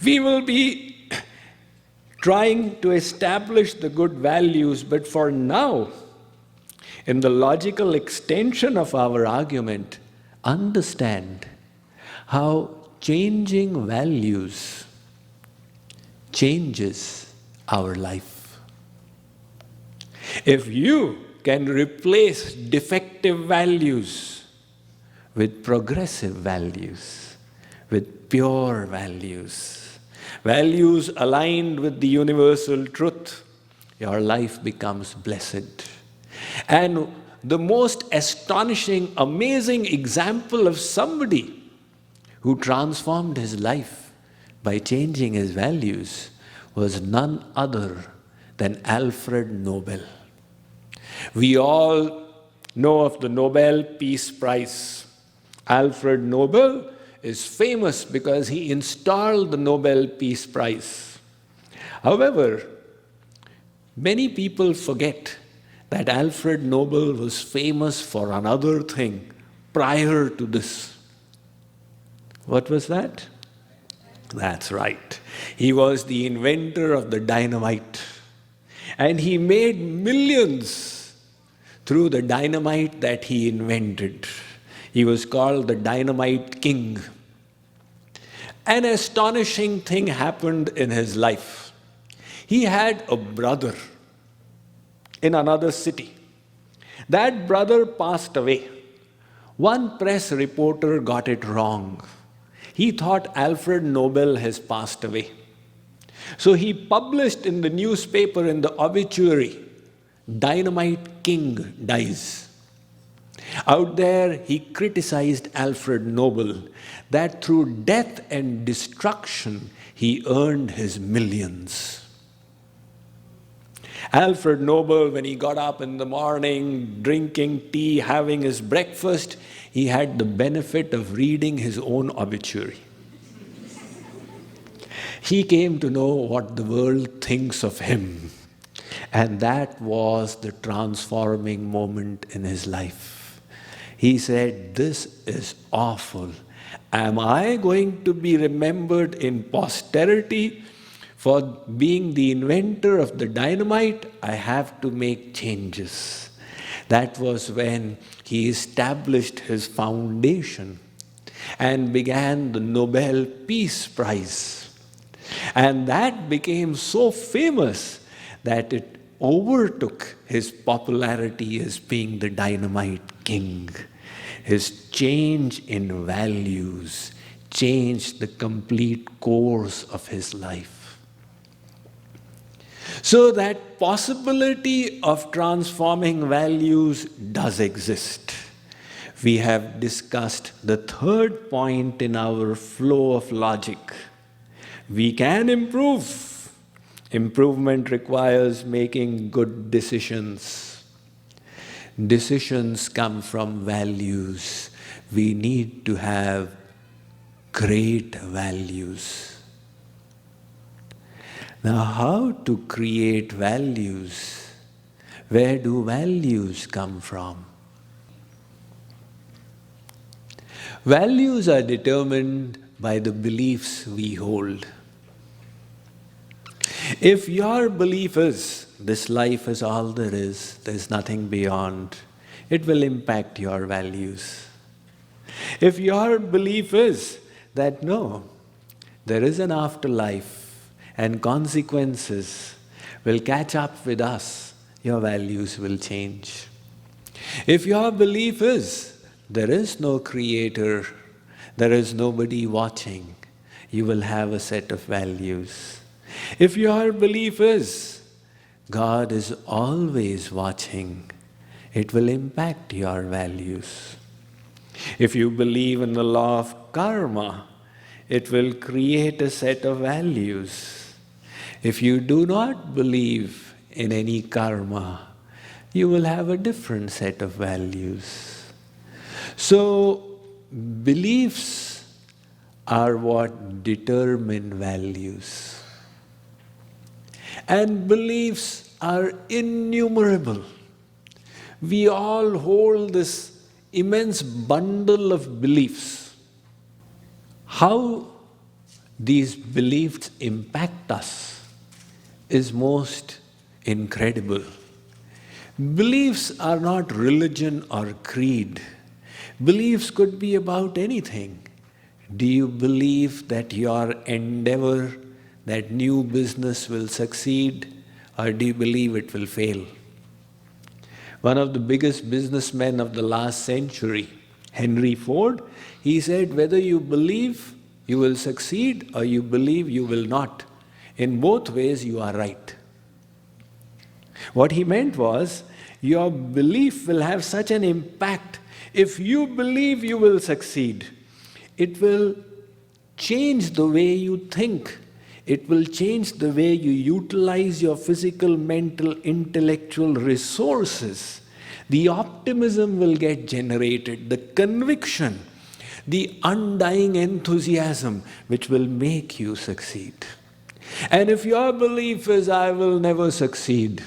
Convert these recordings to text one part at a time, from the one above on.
We will be trying to establish the good values, but for now, in the logical extension of our argument, understand how changing values changes our life. If you can replace defective values with progressive values, with pure values, values aligned with the universal truth, your life becomes blessed. And the most astonishing, amazing example of somebody who transformed his life by changing his values was none other than Alfred Nobel. We all know of the Nobel Peace Prize. Alfred Nobel is famous because he installed the Nobel Peace Prize. However, many people forget that Alfred Nobel was famous for another thing prior to this. What was that? That's right. He was the inventor of the dynamite. And he made millions through the dynamite that he invented. He was called the Dynamite King. An astonishing thing happened in his life. He had a brother in another city. That brother passed away. One press reporter got it wrong. He thought Alfred Nobel has passed away. So he published in the newspaper in the obituary, Dynamite King dies. Out there, he criticized Alfred Nobel that through death and destruction, he earned his millions. Alfred Nobel, when he got up in the morning, drinking tea, having his breakfast, he had the benefit of reading his own obituary. He came to know what the world thinks of him. And that was the transforming moment in his life. He said, "This is awful. Am I going to be remembered in posterity for being the inventor of the dynamite? I have to make changes." That was when he established his foundation and began the Nobel Peace Prize. And that became so famous that it overtook his popularity as being the dynamite king. His change in values changed the complete course of his life. So that possibility of transforming values does exist. We have discussed the third point in our flow of logic. We can improve. Improvement requires making good decisions. Decisions come from values. We need to have great values. Now, how to create values? Where do values come from? Values are determined by the beliefs we hold. If your belief is, this life is all there is, there's nothing beyond, it will impact your values. If your belief is that no, there is an afterlife and consequences will catch up with us, your values will change. If your belief is there is no creator, there is nobody watching, you will have a set of values. If your belief is God is always watching, it will impact your values. If you believe in the law of karma, it will create a set of values. If you do not believe in any karma, you will have a different set of values. So, beliefs are what determine values. And beliefs are innumerable. We all hold this immense bundle of beliefs. How these beliefs impact us is most incredible. Beliefs are not religion or creed. Beliefs could be about anything. Do you believe that your endeavor, that new business will succeed, or do you believe it will fail? One of the biggest businessmen of the last century, Henry Ford, he said, whether you believe you will succeed or you believe you will not, in both ways you are right. What he meant was, your belief will have such an impact. If you believe you will succeed, it will change the way you think. It will change the way you utilize your physical, mental, intellectual resources. The optimism will get generated, the conviction, the undying enthusiasm which will make you succeed. And if your belief is, I will never succeed,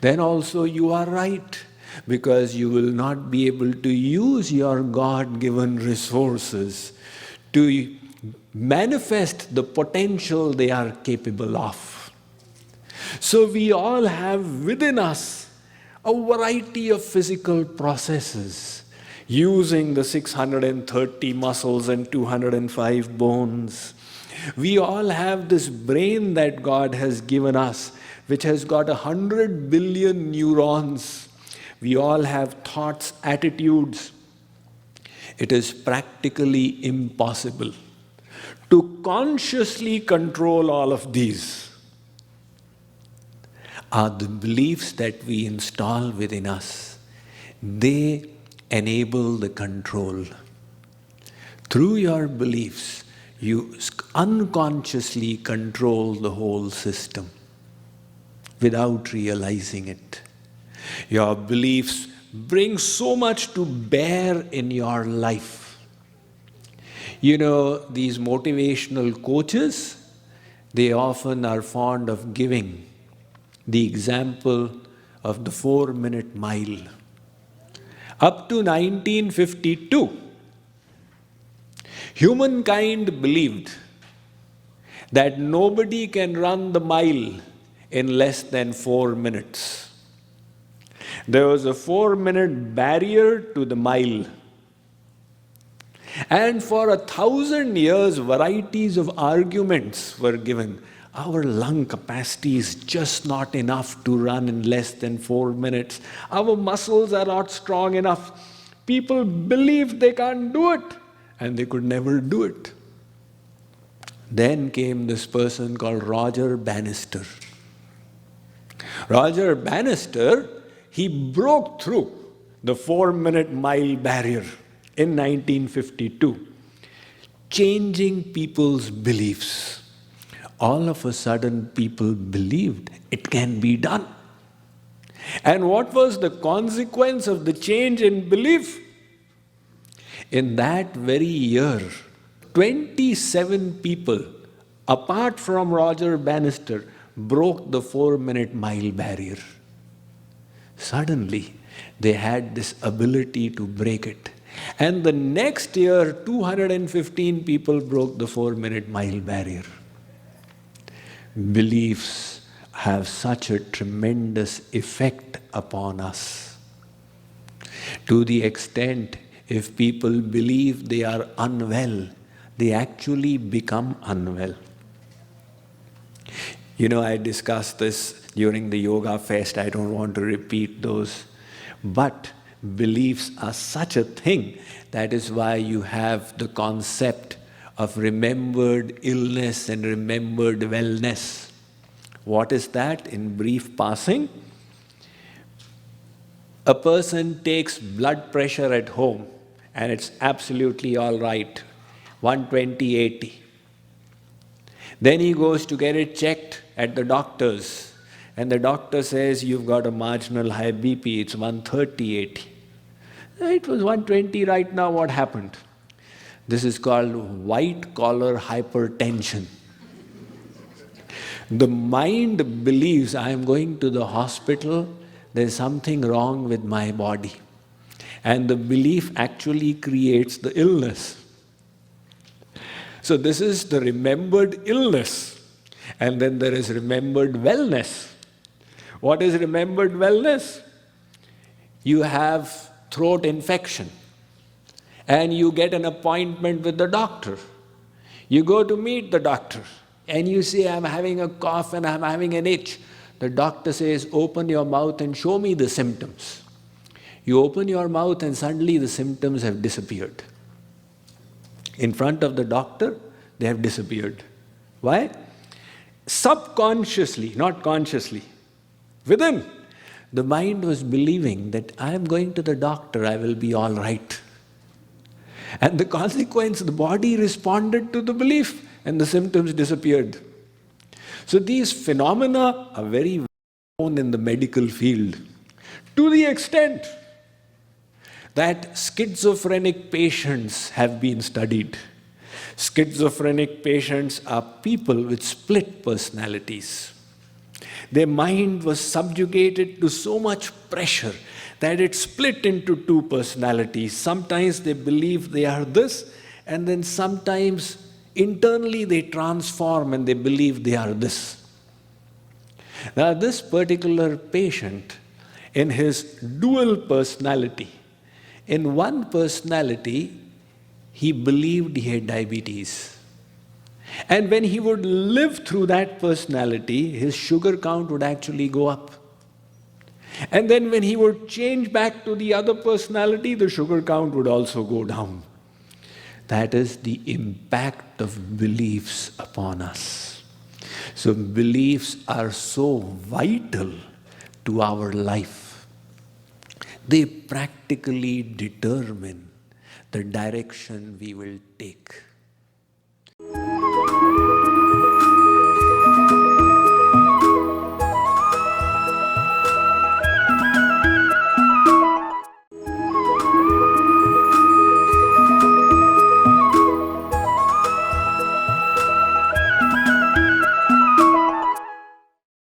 then also you are right, because you will not be able to use your God-given resources to manifest the potential they are capable of. So we all have within us a variety of physical processes, using the 630 muscles and 205 bones. We all have this brain that God has given us, which has got 100 billion neurons. We all have thoughts, attitudes. It is practically impossible to consciously control all of these. Are the beliefs that we install within us. They enable the control. Through your beliefs, you unconsciously control the whole system without realizing it. Your beliefs bring so much to bear in your life. You know, these motivational coaches, they often are fond of giving the example of the 4-minute mile. Up to 1952, humankind believed that nobody can run the mile in less than 4 minutes. There was a 4-minute barrier to the mile. And for 1,000 years, varieties of arguments were given. Our lung capacity is just not enough to run in less than 4 minutes. Our muscles are not strong enough. People believed they can't do it, and they could never do it. Then came this person called Roger Bannister. Roger Bannister, he broke through the 4-minute mile barrier in 1952, changing people's beliefs. All of a sudden, people believed it can be done. And what was the consequence of the change in belief? In that very year, 27 people, apart from Roger Bannister, broke the 4-minute mile barrier. Suddenly, they had this ability to break it. And the next year, 215 people broke the 4-minute mile barrier. Beliefs have such a tremendous effect upon us. To the extent, if people believe they are unwell, they actually become unwell. You know, I discussed this during the yoga fest. I don't want to repeat those. But beliefs are such a thing. That is why you have the concept of remembered illness and remembered wellness. What is that? In brief passing, a person takes blood pressure at home and it's absolutely all right, 120/80. Then he goes to get it checked at the doctor's, and the doctor says, you've got a marginal high BP, it's 130/80. It was 120 right now, what happened? This is called white-collar hypertension. The mind believes, I am going to the hospital, there's something wrong with my body. And the belief actually creates the illness. So this is the remembered illness. And then there is remembered wellness. What is remembered wellness? You have throat infection and you get an appointment with the doctor. You go to meet the doctor and you say, I'm having a cough and I'm having an itch. The doctor says, open your mouth and show me the symptoms. You open your mouth and suddenly the symptoms have disappeared. In front of the doctor, they have disappeared. Why? Subconsciously, not consciously, within, the mind was believing that I am going to the doctor, I will be all right. And the consequence, the body responded to the belief and the symptoms disappeared. So these phenomena are very well known in the medical field, to the extent that schizophrenic patients have been studied. Schizophrenic patients are people with split personalities. Their mind was subjugated to so much pressure that it split into two personalities. Sometimes they believe they are this, and then sometimes internally they transform and they believe they are this. Now this particular patient, in his dual personality, in one personality, he believed he had diabetes. And when he would live through that personality, his sugar count would actually go up. And then when he would change back to the other personality, the sugar count would also go down. That is the impact of beliefs upon us. So beliefs are so vital to our life. They practically determine the direction we will take.